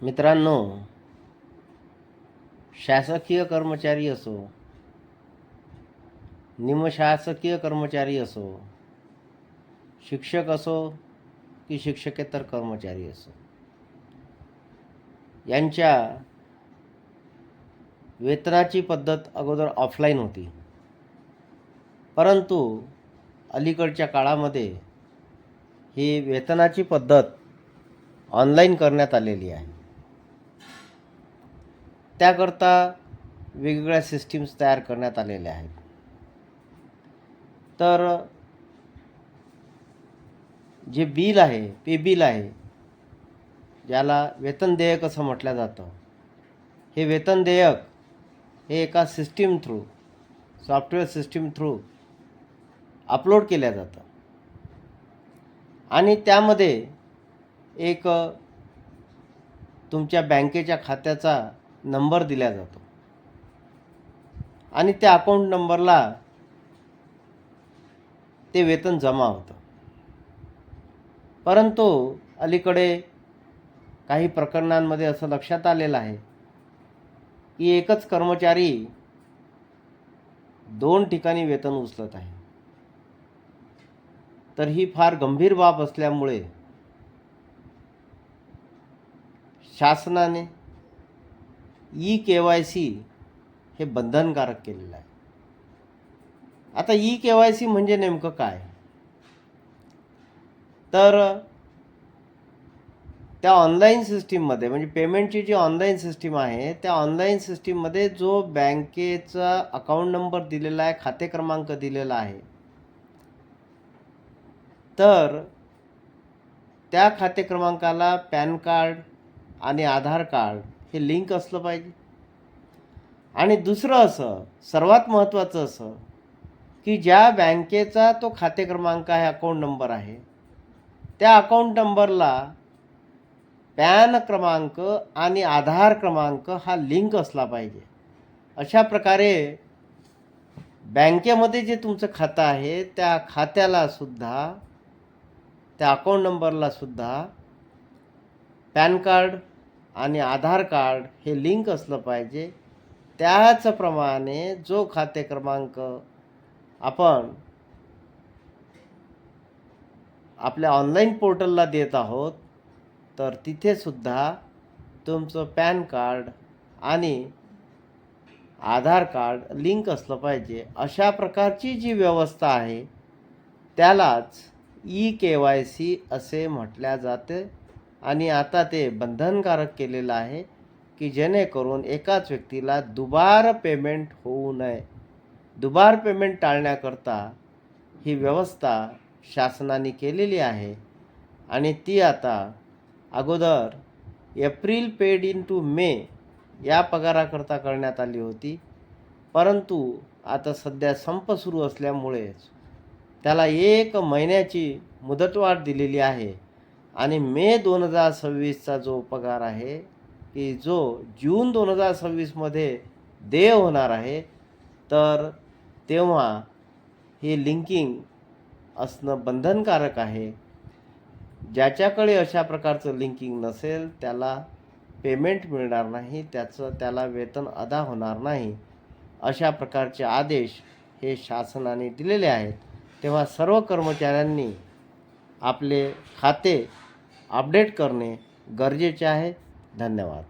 मित्रांनो, शासकीय कर्मचारी असो, निमशासकीय कर्मचारी असो, शिक्षक असो की शिक्षकेतर कर्मचारी असो, यांच्या वेतनाची पद्धत अगोदर ऑफलाईन होती. परंतु अलीकडच्या काळामध्ये ही वेतनाची पद्धत ऑनलाईन करण्यात आलेली आहे. त्याकरता वेगवेगळ्या सिस्टीम्स तयार करण्यात आलेल्या आहेत. तर जे बिल आहे, पे बिल आहे, ज्याला वेतन देयक असं म्हटलं जातं, हे वेतन देयक हे एका system through, software system through upload केल्या जातं आणि त्यामध्ये एक तुमच्या बँकेच्या खात्याचा नंबर दिला जातो आणि त्या अकाउंट नंबरला ते वेतन जमा होतं. परंतु अलीकडे काही प्रकरणांमध्ये असं लक्षात आलेलं आहे की एकच कर्मचारी 2 ठिकाणी वेतन उचलत आहे. तर ही फार गंभीर बाब असल्यामुळे शासनाने ई-KYC हे बंधनकारक केलेलं आहे. आता ई-KYC म्हणजे नेमकं काय? तर त्या ऑनलाईन सिस्टीममध्ये, म्हणजे पेमेंटची जी ऑनलाईन सिस्टीम आहे, त्या ऑनलाईन सिस्टीममध्ये जो बँकेचा अकाउंट नंबर दिलेला आहे, खाते क्रमांक दिलेला आहे, तर त्या खाते क्रमांकाला पॅन कार्ड आणि आधार कार्ड हे लिंक असलं पाहिजे. आणि दुसरं असं, सर्वात महत्त्वाचं असं, की ज्या बँकेचा तो खाते क्रमांक आहे, अकाउंट नंबर आहे, त्या अकाउंट नंबरला पॅन क्रमांक आणि आधार क्रमांक हा लिंक असला पाहिजे. अशा प्रकारे बँकेमध्ये जे तुमचं खातं आहे, त्या खात्याला सुद्धा, त्या अकाउंट नंबरला सुद्धा पॅन कार्ड आणि आधार कार्ड हे लिंक असलं पाहिजे. त्याचप्रमाणे जो खाते क्रमांक आपण आपल्या ऑनलाईन पोर्टलला देत आहोत, तर तिथे सुद्धा तुमचं पॅन कार्ड आणि आधार कार्ड लिंक असलं पाहिजे. अशा प्रकारची जी व्यवस्था आहे त्यालाच ई-KYC असे म्हटल्या जाते आणि आता ते बंधनकारक केलेलं आहे की जेणेकरून एकाच व्यक्तीला दुबार पेमेंट होऊ नये. दुबार पेमेंट टाळण्याकरता ही व्यवस्था शासनाने केलेली आहे आणि ती आता अगोदर एप्रिल पेड इन टू मे या पगाराकरता करण्यात आली होती. परंतु आता सध्या संप सुरू असल्यामुळेच त्याला 1 महिन्याची मुदतवाढ दिलेली आहे आणि मे 2026चा जो पगार आहे, की जो जून 2026मध्ये देय होणार आहे, तर तेव्हा हे लिंकिंग असणं बंधनकारक आहे. ज्याच्याकडे अशा प्रकारचं लिंकिंग नसेल त्याला पेमेंट मिळणार नाही, त्याला वेतन अदा होणार नाही. अशा प्रकारचे आदेश हे शासनाने दिलेले आहेत. तेव्हा सर्व कर्मचाऱ्यांनी आपले खाते अपडेट करणे गरजेचे आहे. धन्यवाद.